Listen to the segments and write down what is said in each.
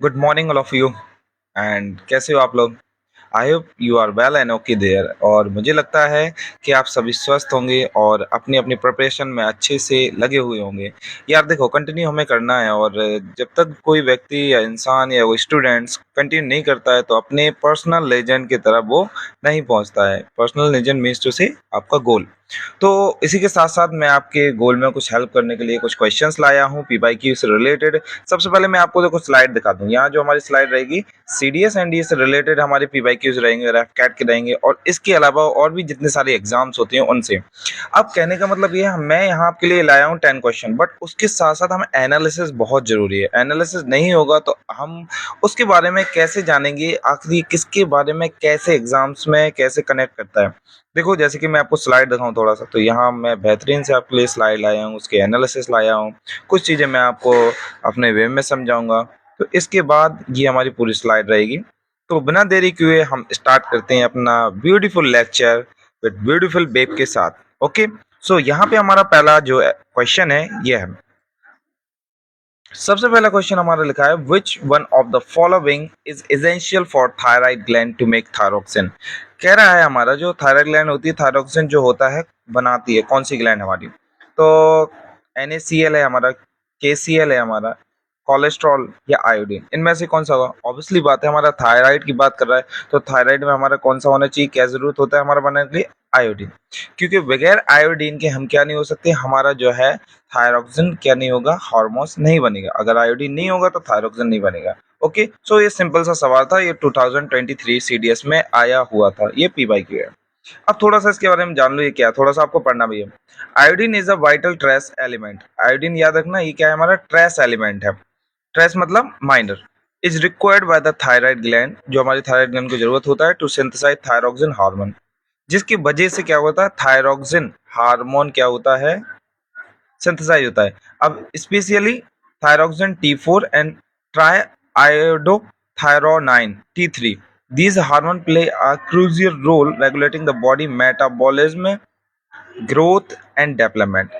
Good morning all of you. And कैसे हो आप लोग? I hope you are well and okay there. और मुझे लगता है कि आप सभी स्वस्थ होंगे और अपनी अपनी प्रिपरेशन में अच्छे से लगे हुए होंगे। यार देखो, कंटिन्यू हमें करना है। और जब तक कोई व्यक्ति या इंसान या कोई स्टूडेंट्स कंटिन्यू नहीं करता है तो अपने पर्सनल लेजेंड की तरफ वो नहीं पहुंचता है। पर्सनल लेजेंड मीन्स टू से आपका गोल। तो इसी के साथ साथ मैं आपके गोल में कुछ हेल्प करने के लिए कुछ क्वेश्चंस लाया हूँ पीवाईक्यू से रिलेटेड। सबसे पहले मैं आपको देखो स्लाइड दिखा दूँ। यहाँ जो हमारी स्लाइड रहेगी सीडीएस एनडीए से रिलेटेड हमारे पीवाईक्यूज रहेंगे, रेफ कैट के रहेंगे, और इसके अलावा और भी जितने सारे एग्जाम्स होते हैं उनसे। अब कहने का मतलब ये है, मैं यहाँ आपके लिए लाया हूँ 10 क्वेश्चन, बट उसके साथ साथ हमें एनालिसिस बहुत जरूरी है। एनालिसिस नहीं होगा तो हम उसके बारे में कैसे जानेंगे आखिर किसके बारे में कैसे एग्जाम्स में कैसे कनेक्ट करता है। देखो, जैसे कि मैं आपको स्लाइड दिखाऊं थोड़ा सा, तो यहाँ मैं बेहतरीन से आपके लिए स्लाइड लाया हूँ, उसके एनालिसिस लाया हूँ। कुछ चीज़ें मैं आपको अपने वे में समझाऊंगा। तो इसके बाद ये हमारी पूरी स्लाइड रहेगी। तो बिना देरी किए हम स्टार्ट करते हैं अपना beautiful lecture with beautiful babe के साथ। ओके, सो यहाँ पे हमारा पहला जो क्वेश्चन है ये है। सबसे पहला क्वेश्चन हमारा लिखा है, which one of the following is essential for thyroid gland to make thyroxine. कह रहा है हमारा जो थायराइड ग्लैंड होती है, थायरोक्सिन जो होता है बनाती है कौन सी ग्लैंड हमारी? तो NaCl है हमारा, KCl है हमारा, कोलेस्ट्रॉल या आयोडीन, इनमें से कौन सा होगा? ऑब्वियसली बात है, हमारा थायराइड की बात कर रहा है तो थायराइड में हमारा कौन सा होना चाहिए? क्या जरूरत होता है हमारा बनाने के लिए? आयोडीन। क्योंकि बगैर आयोडीन के हम क्या नहीं हो सकते, हमारा जो है थायरोक्सिन क्या नहीं होगा? हार्मोन्स नहीं बनेगा। अगर आयोडीन नहीं होगा तो थायरोक्सिन नहीं बनेगा। ओके, सो ये सिंपल सा सवाल था, ये 2023 सीडीएस में आया हुआ था, ये पीवाईक्यू है। अब थोड़ा सा इसके बारे में जान लो, ये क्या है, थोड़ा सा आपको पढ़ना भी है। Iodine is a vital trace element. Iodine याद रखना, ये क्या है? हमारा ट्रेस एलिमेंट है। ट्रेस मतलब minor. Is required by the thyroid gland, जो हमारी थायराइड ग्लैंड को जरूरत होता है टू सिंथेसाइज थायरोक्सिन हार्मोन, जिसकी वजह से क्या होता है? थायरोक्सिन हार्मोन क्या होता है? सिंथेसाइज होता है। अब specially thyroxine T4 and triiodothyronine T3, these hormone play a crucial role regulating the body metabolism, growth and development.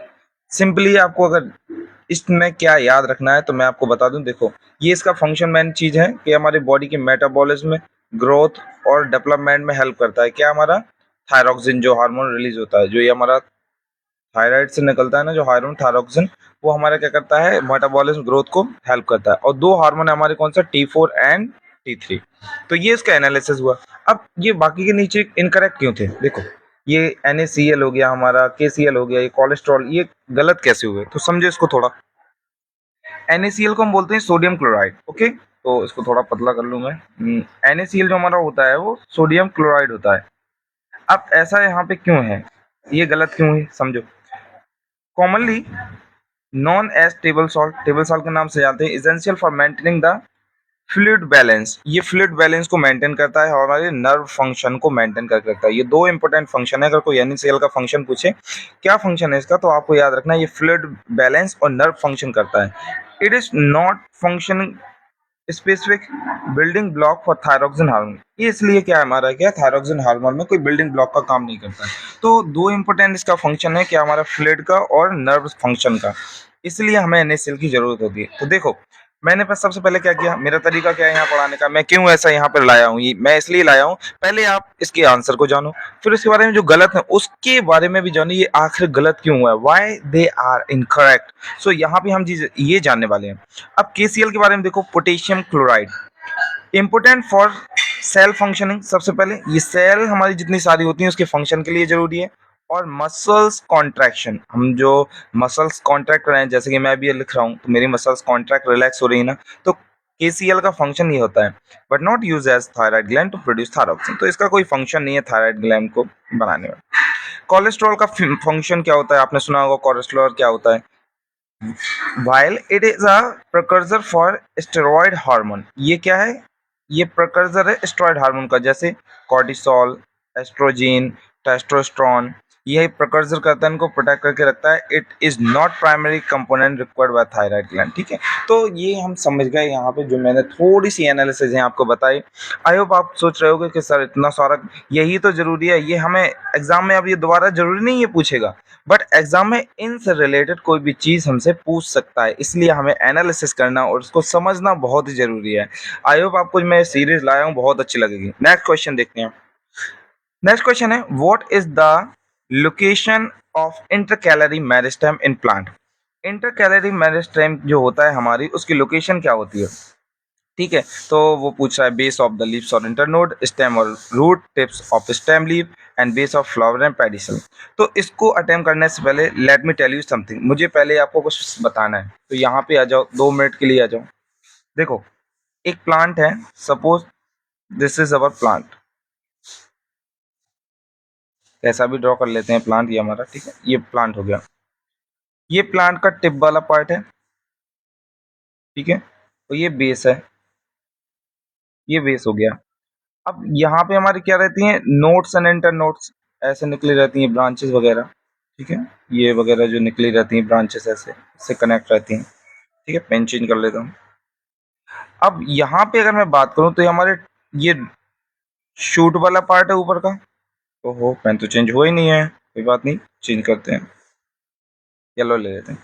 Simply आपको अगर इसमें क्या याद रखना है तो मैं आपको बता दूं। देखो, ये इसका फंक्शन मेन चीज है कि हमारी बॉडी के मेटाबॉलिज्म, ग्रोथ और डेवलपमेंट में हेल्प करता है। क्या? हमारा थायरोक्सिन जो हार्मोन रिलीज होता है, जो ये हमारा थायराइड से निकलता है ना, जो हार्मोन थायरोक्सिन, वो हमारा क्या करता है? मेटाबॉलिज्म, ग्रोथ को हेल्प करता है। और दो हार्मोन है हमारे, कौन सा? T4 and T3। तो ये इसका एनालिसिस हुआ। अब ये बाकी के नीचे इनकरेक्ट क्यों थे? देखो, ये NaCl हो गया हमारा, KCl हो गया, ये कोलेस्ट्रॉल, ये गलत कैसे हुए? तो समझो इसको थोड़ा। NaCl को हम बोलते हैं सोडियम क्लोराइड। ओके, तो इसको थोड़ा पतला कर लूँ मैं। NaCl जो हमारा होता है वो सोडियम क्लोराइड होता है। अब ऐसा यहाँ पे क्यों है? ये गलत क्यों है समझो। Commonly known as table salt, table salt के नाम से जानते हैं, essential for maintaining the fluid balance. ये फ्लूइड बैलेंस को मेंटेन करता है और हमारे नर्व फंक्शन को मेंटेन कर रखता है। ये दो इंपॉर्टेंट फंक्शन है। अगर कोई NaCl का फंक्शन पूछे क्या फंक्शन है इसका, तो आपको याद रखना है ये फ्लूइड बैलेंस और नर्व फंक्शन करता है। It is not functioning specific building block for thyroxine hormone. ये इसलिए क्या हमारा क्या थायरोक्सिन हार्मोन में कोई बिल्डिंग ब्लॉक का काम नहीं करता है। तो दो इंपॉर्टेंट इसका फंक्शन है, क्या? हमारा फ्लूइड का और नर्व फंक्शन का। इसलिए हमें NaCl की जरूरत होती है। तो देखो, मैंने सबसे पहले क्या किया, मेरा तरीका क्या है यहाँ पढ़ाने का, मैं क्यों ऐसा यहाँ पर लाया हूँ, ये मैं इसलिए लाया हूँ, पहले आप इसके आंसर को जानो, फिर उसके बारे में जो गलत है उसके बारे में भी जानो, ये आखिर गलत क्यों हुआ है, व्हाई दे आर इनकरेक्ट। सो यहाँ पे हम चीज ये जानने वाले हैं। अब KCl के बारे में देखो, potassium chloride, important for sale functioning. सबसे पहले ये सेल हमारी जितनी सारी होती हैं उसके फंक्शन के लिए जरूरी है। और मसल्स कॉन्ट्रैक्शन, हम जो मसल्स कॉन्ट्रैक्ट कर रहे हैं, जैसे कि मैं भी ये लिख रहा हूँ तो मेरी मसल्स कॉन्ट्रैक्ट रिलैक्स हो रही है ना, तो KCl का फंक्शन ये होता है। But not used as thyroid gland to produce thyroxine, तो इसका कोई फंक्शन नहीं है थायराइड ग्लैंड को बनाने में। कोलेस्ट्रॉल का फंक्शन क्या होता है? आपने सुना होगा कोलेस्ट्रॉल क्या होता है। While it is a precursor for steroid hormone, ये क्या है? ये प्रिकर्सर है स्टेरॉयड हार्मोन का, जैसे कॉर्टिसोल, एस्ट्रोजन, टेस्टोस्टेरोन। यही प्रकर्सर करता है, इनको प्रोटेक्ट करके रखता है। It is not primary component required by thyroid gland. ठीक है, तो ये हम समझ गए यहाँ पे जो मैंने थोड़ी सी एनालिसिस है आपको बताई। आई होप आप सोच रहे होगे कि सर इतना सारा यही तो जरूरी है, ये हमें एग्जाम में अब ये दोबारा जरूरी नहीं है पूछेगा, बट एग्जाम में इनसे रिलेटेड कोई भी चीज हमसे पूछ सकता है, इसलिए हमें एनालिसिस करना और उसको समझना बहुत ही जरूरी है। आई होप आपको मैं सीरीज लाया हूँ बहुत अच्छी लगेगी। नेक्स्ट क्वेश्चन देखते हैं। नेक्स्ट क्वेश्चन है, what is the location of intercalary meristem in plant. Intercalary meristem जो होता है हमारी, उसकी लोकेशन क्या होती है। ठीक है, तो वो पूछ रहा है बेस ऑफ द लीव्स और इंटरनोड, स्टेम और root, tips of stem leave and base of flower and pedicel. तो इसको अटेम्प्ट करने से पहले let me tell you something, मुझे पहले आपको कुछ बताना है। तो यहाँ पे आ जाओ, 2 मिनट के लिए आ जाओ। देखो, एक प्लांट है, suppose this is our plant, ऐसा भी ड्रॉ कर लेते हैं प्लांट ये हमारा। ठीक है, ये प्लांट हो गया, ये प्लांट का टिप वाला पार्ट है। ठीक है, तो ये बेस है, ये बेस हो गया। अब यहाँ पे हमारी क्या रहती हैं, नोट्स एंड इंटर नोट्स ऐसे निकली रहती हैं, ब्रांचेस वगैरह। ठीक है, ये वगैरह जो निकली रहती हैं ब्रांचेस ऐसे इससे कनेक्ट रहती हैं। ठीक है, पेन चेंज कर लेता हूँ। अब यहाँ पे अगर मैं बात करूँ तो ये हमारे ये शूट वाला पार्ट है ऊपर का। ओहो, पेन तो चेंज हुआ ही नहीं है, कोई बात नहीं, चेंज करते हैं, येलो ले लेते हैं।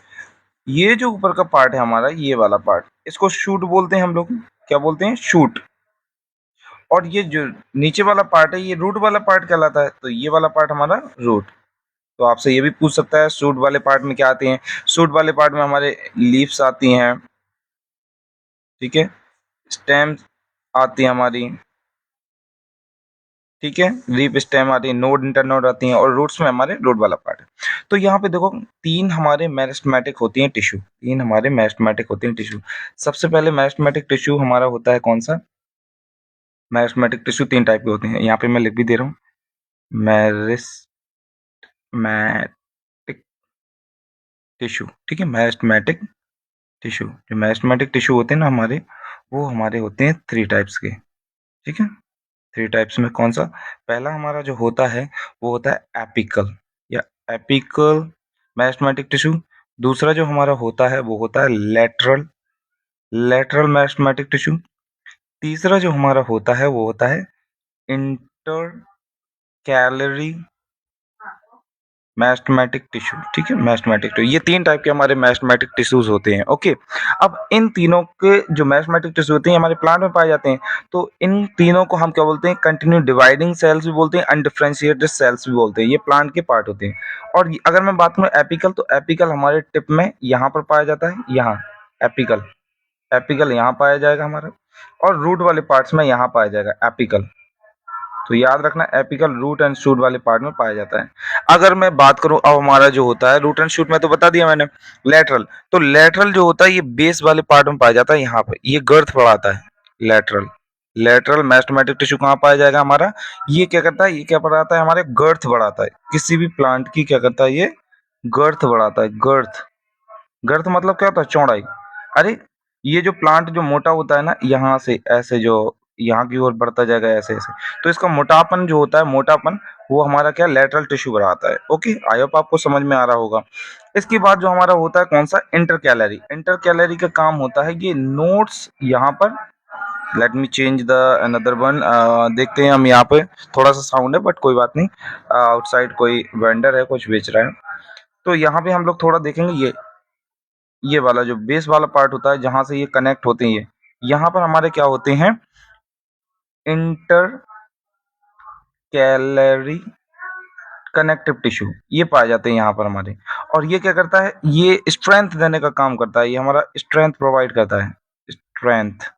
ये जो ऊपर का पार्ट है हमारा, ये वाला पार्ट, इसको शूट बोलते हैं हम लोग। क्या बोलते हैं, शूट। और ये जो नीचे वाला पार्ट है, ये रूट वाला पार्ट कहलाता है। तो ये वाला पार्ट हमारा रूट। तो आपसे ये भी पूछ सकता है शूट वाले पार्ट में क्या आते हैं। शूट वाले पार्ट में हमारे लीव्स आती हैं। ठीक है, स्टेम्स आती है हमारी। ठीक है, लीफ स्टेम आती है, नोड इंटरनोड आती हैं, और रूट्स में हमारे रूट वाला पार्ट है। तो यहाँ पे देखो, तीन हमारे मेरिस्टेमेटिक होती हैं टिश्यू, तीन हमारे मेरिस्टेमेटिक होती हैं टिश्यू। सबसे पहले मेरिस्टेमेटिक टिश्यू हमारा होता है कौन सा। मेरिस्टेमेटिक टिश्यू 3 टाइप के होते हैं, यहाँ पे मैं लिख भी दे रहा हूँ, मेरिस्टेमेटिक टिश्यू। ठीक है, मेरिस्टेमेटिक टिश्यू, जो मेरिस्टेमेटिक टिश्यू होते हैं ना हमारे, वो हमारे होते हैं 3 टाइप्स के। ठीक है, 3 टाइप्स में कौन सा, पहला हमारा जो होता है वो होता है एपिकल या एपिकल मेरिस्टेमेटिक टिश्यू। दूसरा जो हमारा होता है वो होता है लेटरल लेटरल मेरिस्टेमेटिक टिश्यू। तीसरा जो हमारा होता है वो होता है इंटर कैलरी मेरिस्टेमेटिक टिश्यू। ठीक है, मेरिस्टेमेटिक टिश्यू, ये 3 टाइप के हमारे मेरिस्टेमेटिक टिश्यूज होते हैं। ओके, अब इन तीनों के जो मेरिस्टेमेटिक टिश्यू होते हैं हमारे प्लांट में पाए जाते हैं। तो इन तीनों को हम क्या बोलते हैं, कंटिन्यू डिवाइडिंग सेल्स भी बोलते हैं, अनडिफरेंशिएटेड सेल्स भी बोलते हैं। ये प्लांट के पार्ट होते हैं। और अगर मैं बात करूँ एपिकल, तो एपिकल हमारे टिप में यहाँ पर पाया जाता है, यहाँ एपिकल, एपिकल यहाँ पाया जाएगा हमारा, और रूट वाले पार्ट्स में यहाँ पाया जाएगा एपिकल। तो याद रखना, एपिकल रूट एंड शूट वाले पार्ट में पाया जाता है। अगर मैं बात करूं अब हमारा जो होता है रूट एंड शूट में, तो बता दिया मैंने। लेटरल, तो लेटरल जो होता है ये बेस वाले पार्ट में पाया जाता है, यहाँ पे ये गर्थ बढ़ाता है। लेटरल लेटरल मेरिस्टेमेटिक टिश्यू कहाँ पाया जाएगा हमारा, ये क्या करता है, ये क्या बढ़ाता है, हमारे गर्थ बढ़ाता है। किसी भी प्लांट की क्या करता है, ये गर्थ बढ़ाता है। गर्थ, गर्थ मतलब क्या होता है, चौड़ाई। अरे, ये जो प्लांट जो मोटा होता है ना, यहाँ से ऐसे जो यहाँ की ओर बढ़ता जाएगा ऐसे ऐसे, तो इसका मोटापन जो होता है, मोटापन, वो हमारा क्या लेटरल टिश्यू बढ़ाता है। ओके, आई होप आपको समझ में आ रहा होगा। इसके बाद जो हमारा होता है कौन सा, इंटर कैलरी। इंटर कैलरी का काम होता है ये नोट्स यहाँ पर, let me change the another one. देखते हैं हम यहाँ पे, थोड़ा सा साउंड है बट कोई बात नहीं, आउटसाइड कोई वेंडर है कुछ बेच रहा है। तो यहाँ पे हम लोग थोड़ा देखेंगे, ये वाला जो बेस वाला पार्ट होता है जहां से ये कनेक्ट होते हैं, ये यहाँ पर हमारे क्या होते हैं, इंटर कैलरी कनेक्टिव टिश्यू, ये पाए जाते हैं यहाँ पर हमारे। और ये क्या करता है, ये स्ट्रेंथ देने का काम करता है, ये हमारा स्ट्रेंथ प्रोवाइड करता है, स्ट्रेंथ।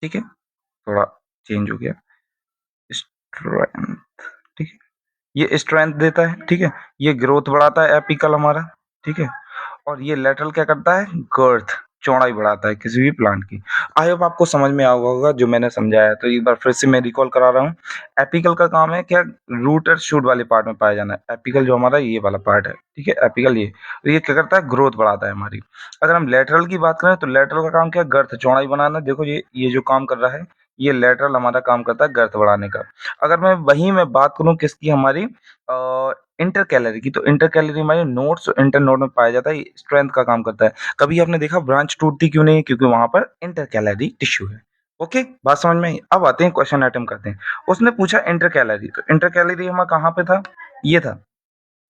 ठीक है, थोड़ा चेंज हो गया, स्ट्रेंथ। ठीक है, ये स्ट्रेंथ देता है। ठीक है, ये ग्रोथ बढ़ाता है एपिकल हमारा। ठीक है, और ये लेटरल क्या करता है, गर्थ, चौड़ाई बढ़ाता है किसी भी प्लांट की। आई होप आपको समझ में आ होगा जो मैंने समझाया है। तो एक बार फिर से मैं रिकॉल करा रहा हूँ। एपिकल का काम है क्या, रूट और शूट वाले पार्ट में पाया जाना है। एपिकल जो हमारा ये वाला पार्ट है, ठीक है, एपिकल ये, तो ये क्या करता है, ग्रोथ बढ़ाता है हमारी। अगर हम लेटरल की बात करें तो लेटरल का काम क्या है, गर्थ, चौड़ाई बनाना। देखो ये जो काम कर रहा है, ये लेटरल हमारा काम करता है गर्थ बढ़ाने का। अगर मैं बात करूँ किसकी, हमारी इंटर कैलोरी की, तो इंटर कैलोरी हमारे नोड्स इंटर नोड में पाया जाता है, स्ट्रेंथ का काम करता है। कभी आपने देखा ब्रांच टूटती क्यों नहीं? क्योंकि वहां पर इंटर कैलोरी टिश्यू है। ओके, बात समझ में आई? अब आते हैं क्वेश्चन अटेम्प्ट करते हैं। उसने पूछा इंटर कैलोरी, तो इंटर कैलोरी हमारा कहाँ पे था? ये था,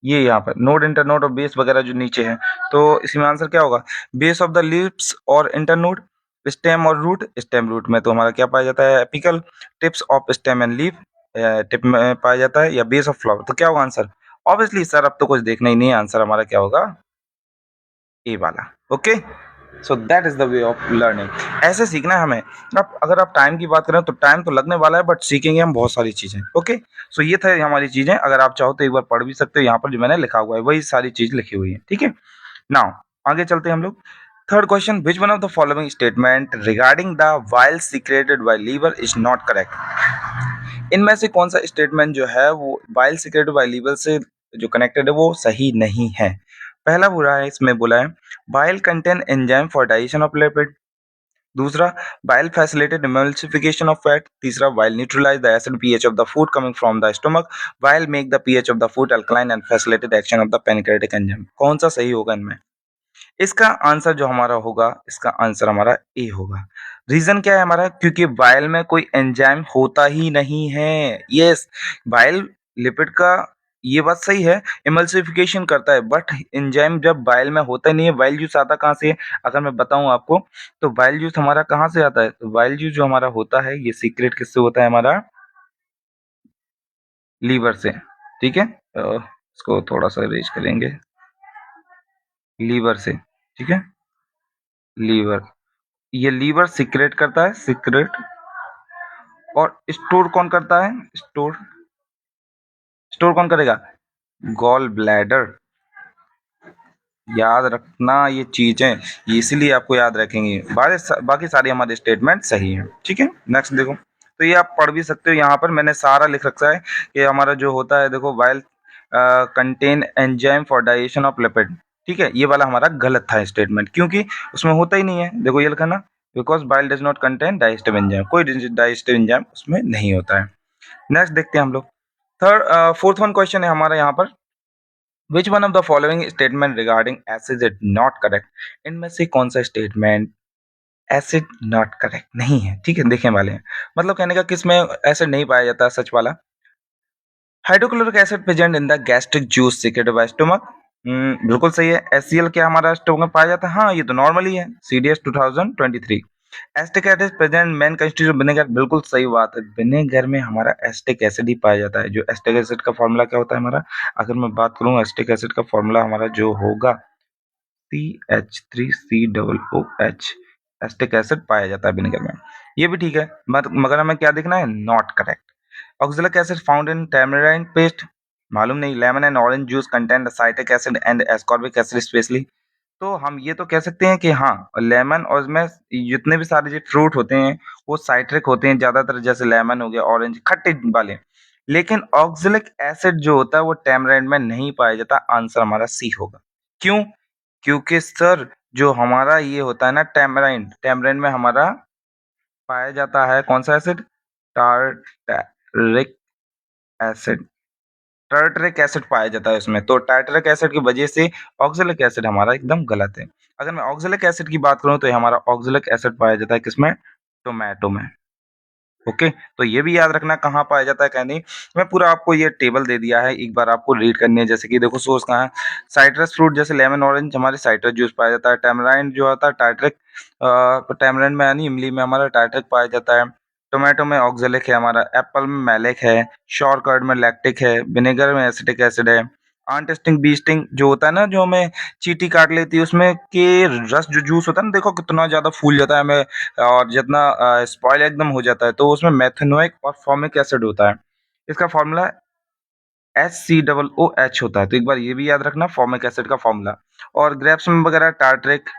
ये यहाँ पर नोड इंटर नोड और बेस वगैरह जो नीचे है। तो इसमें आंसर क्या होगा? बेस ऑफ द लीव्स और इंटर नोड, स्टेम और रूट। स्टेम रूट में तो हमारा क्या पाया जाता है? Apical. Tips of stem and leaf tip में पाया जाता है, या बेस ऑफ फ्लावर। तो क्या होगा आंसर? ऑब्वियसली सर, अब तो कुछ देखना ही नहीं है, आंसर हमारा क्या होगा? ए वाला। Okay, so that is the way of learning. ऐसे सीखना है हमें। अब अगर आप टाइम की बात करें तो टाइम तो लगने वाला है, बट सीखेंगे हम बहुत सारी चीजें। ओके, सो ये था हमारी चीजें। अगर आप चाहो तो एक बार पढ़ भी सकते हो, यहाँ पर जो मैंने लिखा हुआ है वही सारी चीज लिखी हुई है। ठीक है, नाउ आगे चलते हैं हम लोग। Third question, which one of the following statement regarding the bile secreted by liver is not correct? इनमें से कौन सा स्टेटमेंट जो है वो वाइल सीक्रेटेड बाय लीवर से जो कनेक्टेड है वो सही नहीं है? पहला बुरा है, इसमें बोला है bile contain enzyme for digestion of lipid. दूसरा, bile facilitated emulsification of fat. तीसरा, bile neutralise the acid pH of the food coming from the stomach. Bile make the pH of the food alkaline and facilitated action of the pancreatic enzyme. कौन सा सही होगा इनमें? इसका answer जो हमारा होगा, इसका आंसर हमारा ए होगा। रीजन क्या है हमारा? क्योंकि बाइल में कोई एंजाइम होता ही नहीं है। यस, बाइल लिपिड का, ये बात सही है, इमल्सिफिकेशन करता है, बट एंजाइम जब बाइल में होता ही नहीं है। बाइल जूस आता कहाँ से है? अगर मैं बताऊं आपको, तो बाइल जूस हमारा कहाँ से आता है? तो बाइल जूस जो हमारा होता है, ये सीक्रेट किससे होता है? हमारा लीवर से। ठीक है, इसको थोड़ा सा रेज करेंगे, लीवर से। ठीक है, लीवर, ये लीवर सीक्रेट करता है, सीक्रेट। और स्टोर कौन करता है? स्टोर, स्टोर कौन करेगा? Gall bladder. याद रखना ये चीजें, ये इसीलिए आपको याद रखेंगे। बाकी सारी हमारे स्टेटमेंट सही हैं। ठीक है, नेक्स्ट देखो। तो ये आप पढ़ भी सकते हो, यहाँ पर मैंने सारा लिख रखा है कि हमारा जो होता है, देखो, while contain enzyme for digestion of lipid. ठीक है, ये वाला हमारा गलत था स्टेटमेंट, क्योंकि उसमें होता ही नहीं है। देखो ये लिखा ना, because bile does not contain digestive enzyme, कोई डाइजेस्टिव एंजाइम उसमें नहीं होता है। नेक्स्ट देखते हैं हम लोग। फोर्थ वन क्वेश्चन है हमारा यहाँ पर, विच one of the following statement regarding acid is not correct? इनमें से कौन सा स्टेटमेंट एसिड नॉट करेक्ट नहीं है? ठीक है, देखने वाले हैं। मतलब कहने का किसमें एसिड नहीं पाया जाता, सच वाला। Hydrochloric acid present in the gastric juice secreted by stomach. बिल्कुल सही है। HCl क्या हमारा स्टमक में पाया जाता है? हाँ, ये तो नॉर्मली है, CDS 2023। Acetic acid present main constituent vinegar. बिल्कुल सही बात है, विनेगर में हमारा एसिटिक एसिड ही पाया जाता है। जो एसिटिक एसिड का फॉर्मूला क्या होता है हमारा? अगर मैं बात करूँ एसिटिक एसिड का फॉर्मूला हमारा जो होगा, CH3COOH। एसिटिक एसिड पाया जाता है विनेगर में, ये भी ठीक है, मगर हमें क्या देखना है? Not correct. Oxalic acid found in tamarind paste, मालूम नहीं। Lemon and orange juice contain citric acid and ascorbic acid specially. तो हम ये तो कह सकते हैं कि हाँ, लेमन और इसमें जितने भी सारे जो फ्रूट होते हैं वो साइट्रिक होते हैं ज्यादातर, जैसे लेमन हो गया, ऑरेंज खट्टे वाले। लेकिन ऑक्जेलिक एसिड जो होता है वो टैमराइंड में नहीं पाया जाता। आंसर हमारा सी होगा। क्यों? क्योंकि सर, जो हमारा ये होता है ना टैमराइंड, टैमराइंड में हमारा पाया जाता है कौन सा acid? Tartaric acid. Tartaric acid पाया जाता है उसमें, तो टार्टरिक एसिड की वजह से ऑक्जेलिक एसिड हमारा एकदम गलत है। अगर मैं ऑक्जेलिक एसिड की बात करूं तो ये हमारा ऑक्जेलिक एसिड पाया जाता है किसमें? टोमेटो में। ओके, तो ये भी याद रखना कहाँ पाया जाता है, कहने मैं पूरा आपको ये टेबल दे दिया है, एक बार आपको रीड करनी है। जैसे कि देखो सोर्स कहाँ है, साइट्रस फ्रूट जैसे लेमन ऑरेंज हमारे साइट्रस जूस पाया जाता है। टैमराइंड जो होता है टार्टरिक, टैमराइंड में यानी इमली में हमारा टार्टरिक पाया जाता है। टोमेटो में ऑक्जेलिक है हमारा, एप्पल में मैलिक है, श्योर कर्ड में लैक्टिक है, विनेगर में एसिटिक एसिड है। अनटेस्टिंग बी स्टिंग जो होता है ना, जो हमें चींटी काट लेती है उसमें के रस जो जूस होता है ना, देखो कितना ज्यादा फूल जाता है हमें, और जितना स्पॉइल एकदम हो जाता है, तो उसमें मेथनोइक और फॉर्मिक एसिड होता है। इसका फॉर्मूला HCOOH होता है, तो एक बार ये भी याद रखना फॉर्मिक एसिड का फॉर्मूला। और ग्रेप्स में वगैरह टार्टरिक,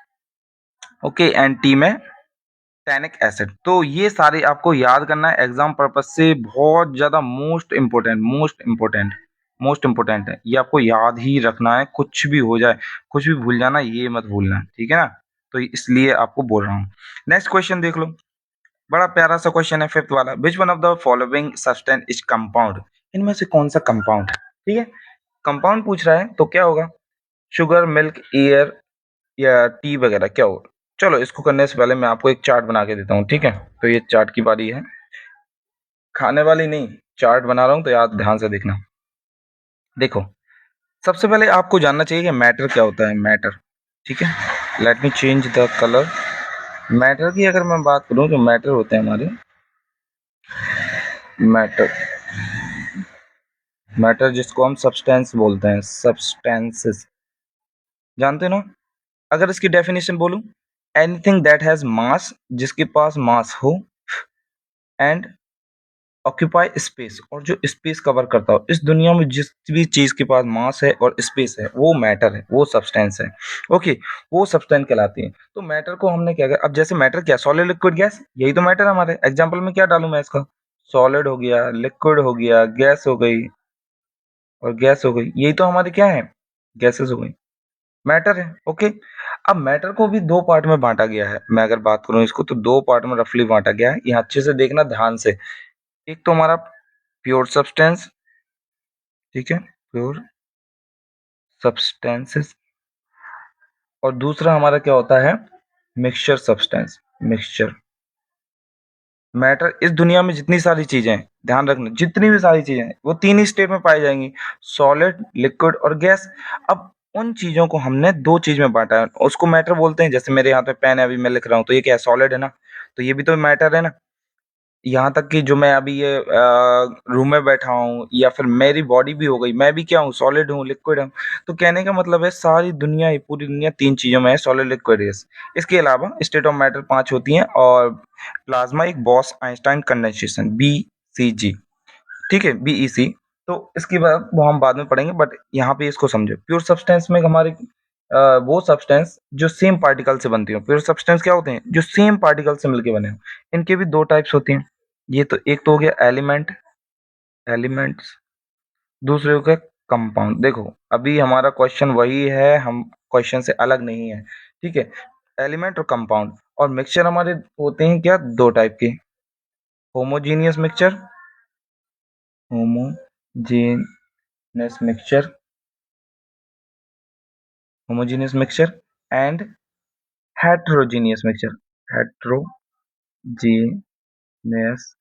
ओके, एंड टी में टैनिक एसिड। तो ये सारे आपको याद करना है, एग्जाम पर्पज से बहुत ज्यादा मोस्ट इंपोर्टेंट, मोस्ट इंपोर्टेंट है। ये आपको याद ही रखना है, कुछ भी हो जाए, कुछ भी भूल जाना ये मत भूलना, ठीक है ना? तो इसलिए आपको बोल रहा हूँ। नेक्स्ट क्वेश्चन देख लो। बड़ा प्यारा सा क्वेश्चन है फिफ्थ वाला, विच one of the following substance is compound, इनमें से कौन सा कंपाउंड है। ठीक है, कंपाउंड पूछ रहा है तो क्या होगा, शुगर, मिल्क, एयर या टी वगैरह, क्या होगा। चलो इसको करने से पहले मैं आपको एक चार्ट बना के देता हूँ। ठीक है, तो ये चार्ट की बारी है, खाने वाली नहीं, चार्ट बना रहा हूँ तो याद ध्यान से देखना। देखो, सबसे पहले आपको जानना चाहिए कि मैटर क्या होता है, मैटर। ठीक है, let me change the colour. Matter की अगर मैं बात करूं तो मैटर होते हैं हमारे, मैटर, मैटर जिसको हम सब्सटेंस बोलते हैं, सब्सटेंसेस, जानते हो ना। अगर इसकी डेफिनेशन बोलूं, एनीथिंग दैट हैज मास, जिसके पास मास हो, एंड ऑक्यूपाई स्पेस, और जो स्पेस कवर करता हो। इस दुनिया में जिस भी चीज के पास मास है और स्पेस है वो मैटर है, वो सब्सटेंस है। ओके, वो सब्सटेंस कहलाती है। तो मैटर को हमने क्या किया, अब जैसे मैटर क्या, सॉलिड, लिक्विड, गैस, यही तो मैटर हमारे। एग्जाम्पल में क्या डालूं मैं इसका, सॉलिड हो गया, लिक्विड हो गया, गैस हो गई और गैस हो गई, यही तो हमारे क्या है, गैसेस हो गई, मैटर है। ओके, अब मैटर को भी दो पार्ट में बांटा गया है। मैं अगर बात करूं इसको तो दो पार्ट में रफली बांटा गया है, यहाँ अच्छे से देखना ध्यान से। एक तो हमारा प्योर सब्सटेंस, ठीक है, प्योर सब्सटेंसेस, और दूसरा हमारा क्या होता है, मिक्सचर सब्सटेंस, मिक्सचर। मैटर, इस दुनिया में जितनी सारी चीजें हैं, ध्यान रखना, जितनी भी सारी चीजें हैं वो तीन ही स्टेट में पाई जाएंगी, सॉलिड, लिक्विड और गैस। अब उन चीजों को हमने दो चीज में बांटा है, उसको मैटर बोलते हैं। जैसे मेरे हाथ में पेन है, अभी मैं लिख रहा हूँ, तो ये क्या है, सॉलिड है ना, तो ये भी तो मैटर है ना। यहाँ तक कि जो मैं अभी ये रूम में बैठा हूँ या फिर मेरी बॉडी भी हो गई, मैं भी क्या हूँ, सॉलिड हूँ, लिक्विड हूँ। तो कहने का मतलब है सारी दुनिया, ये पूरी दुनिया तीन चीजों में है, सॉलिड, लिक्विड, गैस। इसके अलावा स्टेट ऑफ मैटर पांच होती हैं, और प्लाज्मा एक बॉस आइंस्टाइन कंडेंसेशन, BCG, ठीक है, BEC। तो इसके बाद वो हम बाद में पढ़ेंगे, बट यहाँ पे इसको समझो। प्योर सब्सटेंस में हमारे वो सब्सटेंस जो सेम पार्टिकल से बनती हो। प्योर सब्सटेंस क्या होते हैं, जो सेम पार्टिकल से मिलके बने हो। इनके भी दो टाइप्स होती हैं, ये तो एक तो हो गया एलिमेंट, एलिमेंट्स, दूसरे हो गया कंपाउंड। देखो अभी हमारा क्वेश्चन वही है, हम क्वेश्चन से अलग नहीं है। ठीक है, एलिमेंट और कंपाउंड। और मिक्सचर हमारे होते हैं क्या, दो टाइप के, homogeneous mixture, homogeneous mixture, homogeneous mixture and heterogeneous mixture, heterogeneous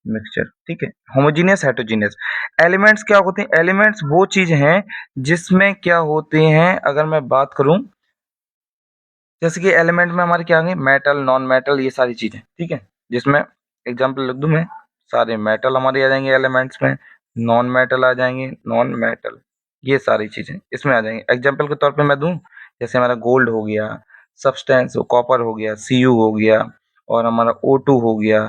mixture. ठीक है, होमोजीनियस, हेट्रोजीनियस। एलिमेंट्स क्या होते हैं, एलिमेंट्स वो चीज हैं जिसमें क्या होते हैं, अगर मैं बात करूं, जैसे कि एलिमेंट में हमारे क्या आएंगे, मेटल, नॉन मेटल, ये सारी चीजें। ठीक है, जिसमें एग्जांपल लिख दूं मैं, सारे मेटल हमारे आ जाएंगे एलिमेंट्स में, नॉन मेटल आ जाएंगे, नॉन मेटल, ये सारी चीजें इसमें आ जाएंगी। एग्जांपल के तौर पे मैं दूं, जैसे हमारा गोल्ड हो गया, सब्सटेंस कॉपर हो गया, Cu हो गया, और हमारा O2 हो गया,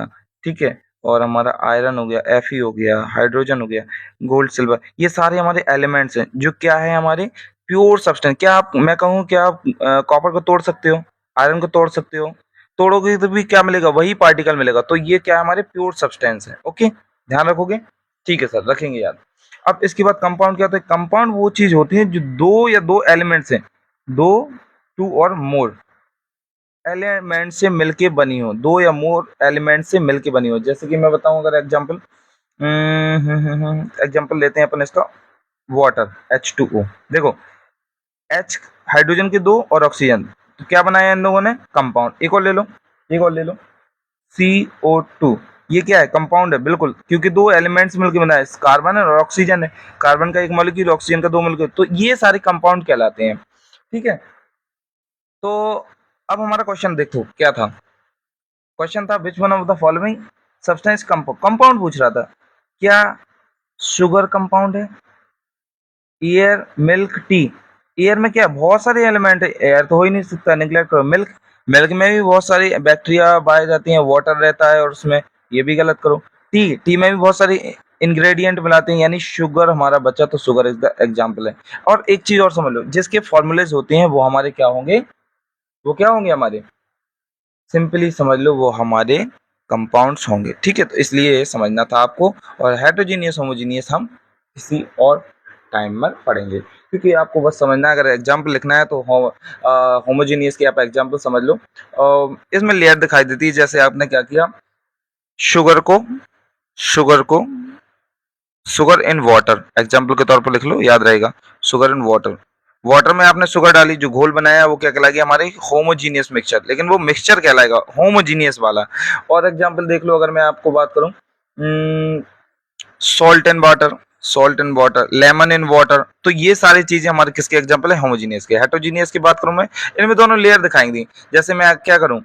ठीक है, और हमारा आयरन हो गया, Fe हो गया, हाइड्रोजन हो गया, गोल्ड, सिल्वर, ये सारे हमारे एलिमेंट्स हैं जो क्या है, हमारे प्योर सब्सटेंस। क्या आप, मैं कहूँ क्या आप कॉपर को तोड़ सकते हो, आयरन को तोड़ सकते हो, तोड़ोगे तो भी क्या मिलेगा, वही पार्टिकल मिलेगा। तो ये क्या हमारे प्योर सब्सटेंस है। ओके, ध्यान रखोगे, ठीक है सर, रखेंगे याद। अब इसके बाद कंपाउंड क्या होता है, कंपाउंड वो चीज होती है जो दो या दो एलिमेंट्स हैं, दो, टू और मोर एलिमेंट से मिलके बनी हो, दो या मोर एलिमेंट से मिलके बनी हो। जैसे कि मैं बताऊं अगर एग्जांपल, एग्जांपल लेते हैं अपन इसका, वाटर, H2O। देखो, H हाइड्रोजन के दो और ऑक्सीजन, तो क्या बनाया इन लोगों ने, कंपाउंड। एक और ले लो, एक और ले लो, CO2, ये क्या है, कंपाउंड है बिल्कुल, क्योंकि दो एलिमेंट्स मिलकर बना है, कार्बन है और ऑक्सीजन है। कार्बन का एक मॉलिक्यूल, ऑक्सीजन का दो मॉलिक्यूल, तो ये सारे कंपाउंड कहलाते हैं। ठीक है, तो अब हमारा क्वेश्चन देखो क्या था, क्वेश्चन था विच one of the following substance compound, compound पूछ रहा था। क्या शुगर कंपाउंड है, एयर, मिल्क, टी। एयर में क्या बहुत सारे एलिमेंट है, एयर तो हो ही नहीं सकता, निगलेक्ट करो। मिल्क, मिल्क में भी बहुत सारी बैक्टीरिया पाए जाती हैं, वाटर रहता है और उसमें, ये भी गलत करो। टी, टी में भी बहुत सारी इंग्रेडिएंट मिलाते हैं, यानी शुगर हमारा बचा, तो शुगर इज द एग्जाम्पल है। और एक चीज और समझ लो, जिसके फॉर्मूलेज होते हैं वो हमारे क्या होंगे, वो क्या होंगे हमारे, सिंपली समझ लो वो हमारे कंपाउंड्स होंगे। ठीक है, तो इसलिए ये समझना था आपको। और हेट्रोजीनियस, होमोजीनियस हम किसी और टाइम में पढ़ेंगे, क्योंकि आपको बस समझना है। अगर एग्जाम्पल लिखना है तो होमोजीनियस की आप एग्जाम्पल समझ लो। इसमें लेयर दिखाई देती है, जैसे आपने क्या किया, शुगर को शुगर को शुगर इन वाटर, एग्जाम्पल के तौर पर लिख लो, याद रहेगा। शुगर इन वाटर, वाटर में आपने शुगर डाली, जो घोल बनाया वो क्या कहलाएगी हमारी होमोजीनियस मिक्सचर, लेकिन वो मिक्सचर कहलाएगा होमोजीनियस वाला। और एग्जाम्पल देख लो, अगर मैं आपको बात करूं, salt and water, salt and water, lemon in water, तो ये सारी चीजें हमारे किसके एग्जाम्पल है, होमोजीनियस के। हेटरोजीनियस की बात करूं मैं, इनमें दोनों लेयर दिखाई दी। जैसे मैं क्या करूं,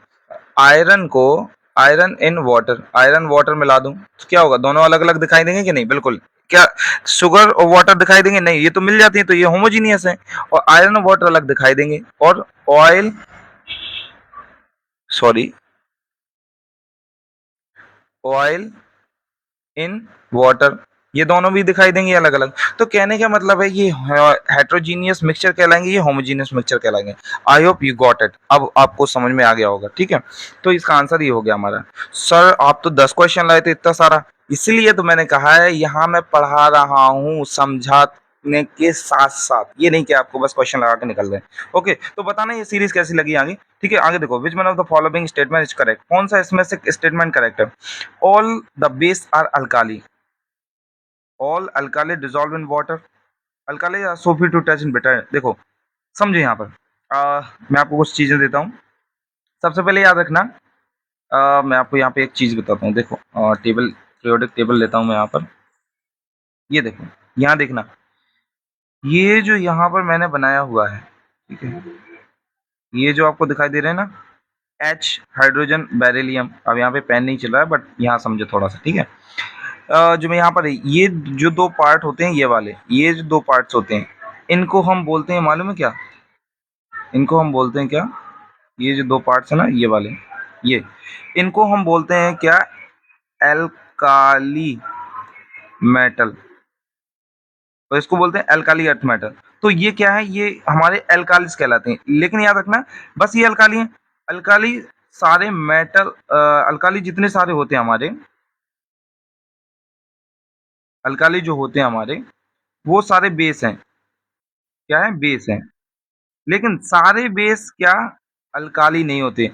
आयरन को, iron in water, iron water मिला दूं तो क्या होगा, दोनों अलग अलग दिखाई देंगे कि नहीं, बिल्कुल। क्या शुगर और वाटर दिखाई देंगे, नहीं, ये तो मिल जाती है, तो ये होमोजीनियस है। और आयरन और वाटर अलग दिखाई देंगे। और oil, sorry, oil in water, ये दोनों भी दिखाई देंगे अलग अलग। तो कहने का मतलब है ये हेट्रोजीनियस मिक्सचर कहलाएंगे, ये होमोजीनियस मिक्सचर कहलाएंगे। I hope you got it, अब आपको समझ में आ गया होगा, ठीक है। तो इसका आंसर ये हो गया हमारा। सर आप तो 10 क्वेश्चन लाए थे, इतना सारा, इसीलिए तो मैंने कहा है यहाँ मैं पढ़ा रहा हूँ समझाने के साथ साथ, ये नहीं कि आपको बस क्वेश्चन लगा के निकल गए। ओके, तो बताना ये सीरीज कैसी लगी आगे, ठीक है। आगे देखो, which one of the following statement is correct, कौन सा इसमें से स्टेटमेंट करेक्ट है। All the base are alkali, all alkali dissolve in water, alkali are so free to touch in bitter. देखो समझो यहाँ पर, मैं आपको कुछ चीजें देता हूँ। सबसे पहले याद रखना, मैं आपको यहाँ पे एक चीज बताता हूँ। देखो टेबल, पीरियोडिक टेबल लेता हूँ मैं यहाँ पर, ये देखो, यहाँ देखना, ये जो यहाँ पर मैंने बनाया हुआ है, ठीक है, ये जो आपको दिखाई दे रहे हैं ना, एच, हाइड्रोजन, बेरिलियम, अब यहाँ पे पेन नहीं चल रहा है, बट यहाँ समझो थोड़ा सा, ठीक है। जो मैं यहाँ पर, ये जो दो पार्ट होते हैं, ये वाले, ये जो दो पार्ट्स होते हैं, इनको हम बोलते हैं, मालूम है क्या, इनको हम बोलते हैं क्या, ये जो दो पार्ट्स है ना, ये वाले, ये, इनको हम बोलते हैं क्या, एल्काली मेटल, तो इसको बोलते हैं एल्काली अर्थ मेटल। तो ये क्या है, ये हमारे एल्कालिस कहलाते हैं। लेकिन याद रखना, बस ये अल्काली है, अल्काली सारे मेटल, अल्काली जितने सारे होते हैं हमारे, अल्काली जो होते हैं हमारे, वो सारे बेस हैं, क्या है, बेस हैं। लेकिन सारे बेस क्या, अल्काली नहीं होते।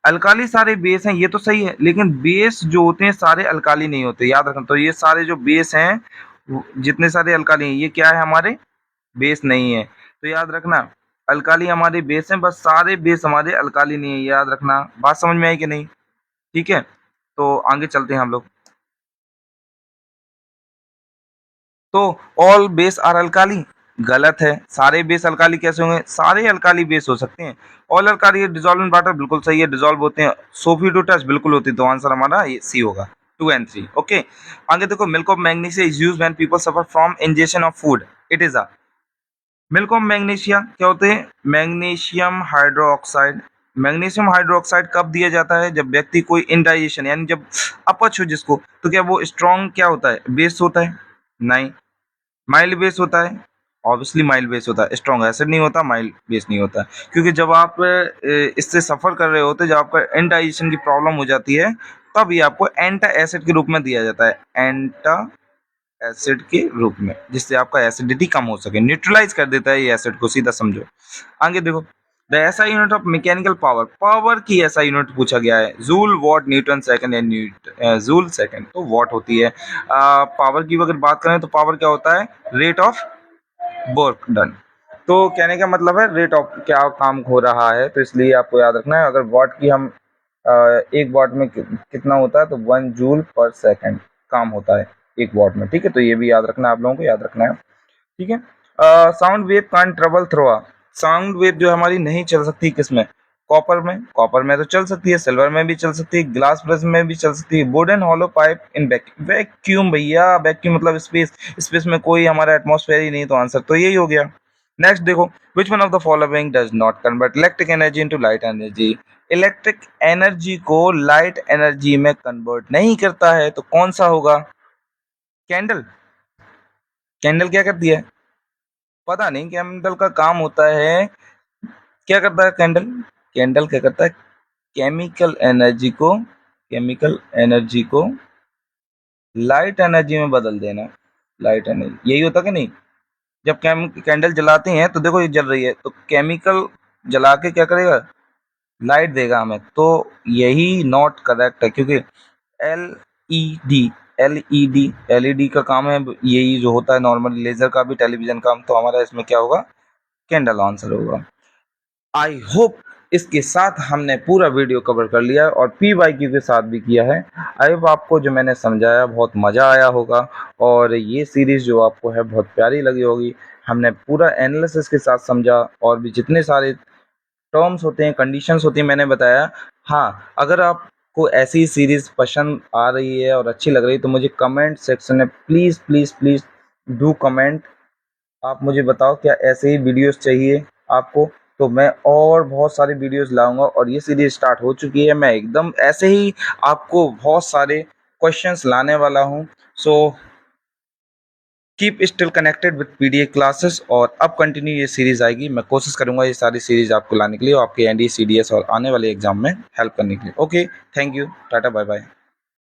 अल्काली सारे बेस हैं, ये तो सही है, लेकिन बेस जो होते हैं सारे अल्काली नहीं होते, याद रखना। तो ये सारे जो बेस हैं, जितने सारे अल्काली हैं, ये क्या है, हमारे बेस नहीं है। तो याद रखना, अल्काली हमारे बेस हैं, बस सारे बेस हमारे अल्काली नहीं है, याद रखना। बात समझ में आई कि नहीं, ठीक है। तो आगे चलते हैं हम लोग। तो ऑल बेस आर अल्काली, गलत है। सारे बेस अल्काली कैसे होंगे, सारे अल्काली बेस हो सकते हैं। All alkali dissolve in water, बिल्कुल सही है, डिजॉल्व होते हैं। सोफी टू टच, बिल्कुल होती है। तो आंसर हमारा ये सी होगा, 2 and 3। ओके, आगे देखो, milk of magnesia is used when people suffer from injection of food, it is a, milk of magnesia क्या होते हैं, मैग्नीशियम हाइड्रोक्साइड। मैग्नीशियम हाइड्रोक्साइड कब दिया जाता है, जब व्यक्ति कोई इंडाइजेशन, यानी जब अपच हो जिसको, तो क्या वो स्ट्रॉन्ग क्या होता है, बेस होता है, नहीं, माइल्ड बेस होता है, ऑब्वियसली माइल्ड बेस होता है, स्ट्रॉन्ग एसिड नहीं होता, माइल्ड बेस नहीं होता। क्योंकि जब आप इससे सफर कर रहे होते, जब आपका इंडाइजेशन की प्रॉब्लम हो जाती है, तब ये आपको एंटा एसिड के रूप में दिया जाता है, एंटा एसिड के रूप में, जिससे आपका एसिडिटी कम हो सके, न्यूट्रलाइज कर देता है ये एसिड को, सीधा समझो। आगे देखो, the SI unit of mechanical power, power की एसआई यूनिट पूछा गया है, joule, what, Newton second and joule second, तो वॉट होती है। पावर की अगर बात करें तो पावर क्या होता है, रेट ऑफ वर्क डन। तो कहने का मतलब है रेट ऑफ क्या काम हो रहा है, तो इसलिए आपको याद रखना है। अगर वॉट की हम एक वॉट में कितना होता है, तो 1 जूल पर सेकंड काम होता है एक वॉट में, ठीक है। तो ये भी याद रखना, आप लोगों को याद रखना है, ठीक है। Sound wave can't travel through a, sound wave जो हमारी नहीं चल सकती किसमें, कॉपर में, कॉपर में तो चल सकती है, सिल्वर में भी चल सकती है, ग्लास ब्रश में भी चल सकती है, wooden hollow pipe in vacuum, भैया वैक्यूम मतलब स्पेस, स्पेस में कोई हमारा एटमॉस्फेयर ही नहीं, तो आंसर तो यही हो गया। नेक्स्ट देखो, which one of the following does not convert electric energy into light energy, electric energy को लाइट एनर्जी में कन्वर्ट नहीं करता है, तो कौन सा होगा, कैंडल। कैंडल क्या करती है, पता नहीं, कैंडल का काम होता है, क्या करता है कैंडल, कैंडल क्या करता है, केमिकल एनर्जी को, केमिकल एनर्जी को लाइट एनर्जी में बदल देना, लाइट एनर्जी, यही होता कि नहीं। जब कैंडल जलाते हैं तो देखो ये जल रही है, तो केमिकल जला के क्या करेगा, लाइट देगा हमें, तो यही नॉट करेक्ट है, क्योंकि एलईडी का काम है, यही जो होता है नॉर्मल लेजर का भी टेलीविजन काम, तो हमारा इसमें क्या होगा, कैंडल आंसर होगा। आई होप इसके साथ हमने पूरा वीडियो कवर कर लिया है और PYQ के साथ भी किया है। आई होप आपको जो मैंने समझाया बहुत मज़ा आया होगा और ये सीरीज़ जो आपको है बहुत प्यारी लगी होगी। हमने पूरा एनालिसिस के साथ समझा और भी जितने सारे टर्म्स होते हैं, कंडीशंस होती हैं, मैंने बताया। हाँ, अगर आपको ऐसी सीरीज़ पसंद आ रही है और अच्छी लग रही है तो मुझे कमेंट सेक्शन में please please please do comment. आप मुझे बताओ क्या ऐसे ही वीडियोस चाहिए आपको, तो मैं और बहुत सारे वीडियोस लाऊंगा। और ये सीरीज स्टार्ट हो चुकी है, मैं एकदम ऐसे ही आपको बहुत सारे क्वेश्चंस लाने वाला हूं। So keep still connected with PDA classes. और अब कंटिन्यू ये सीरीज आएगी, मैं कोशिश करूंगा ये सारी सीरीज आपको लाने के लिए और आपके NDA CDS और आने वाले एग्जाम में हेल्प करने के लिए। Okay, thank you, tata, bye bye.